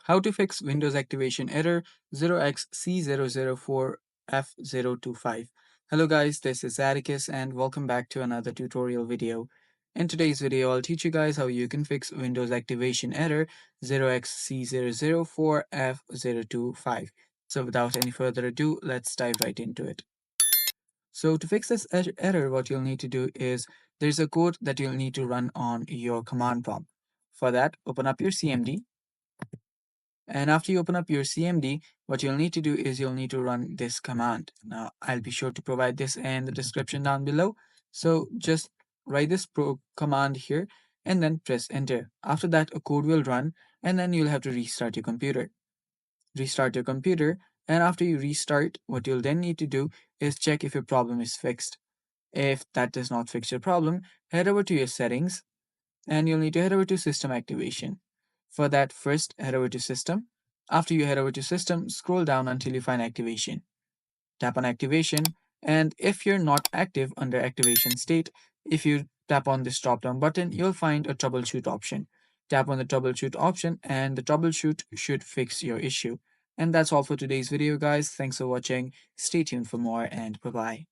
How to fix Windows activation error 0xC004F025. Hello guys, this is Atticus and welcome back to another tutorial video. In today's video, I'll teach you guys how you can fix Windows activation error 0xC004F025. So without any further ado, let's dive right into it. So to fix this error, what you'll need to do is there's a code that you'll need to run on your command prompt. For that, open up your CMD. And after you open up your CMD, what you'll need to do is you'll need to run this command. Now, I'll be sure to provide this in the description down below. So just write this command here and then press enter. After that, a code will run and then you'll have to restart your computer. Restart your computer, and after you restart, what you'll then need to do is check if your problem is fixed. If that does not fix your problem, head over to your settings and you'll need to head over to system activation. For that, first head over to system. After you head over to system, scroll down until you find activation. Tap on activation, and if you're not active under activation state, if you tap on this drop down button, you'll find a troubleshoot option. Tap on the troubleshoot option and the troubleshoot should fix your issue. And that's all for today's video guys. Thanks for watching. Stay tuned for more and bye bye.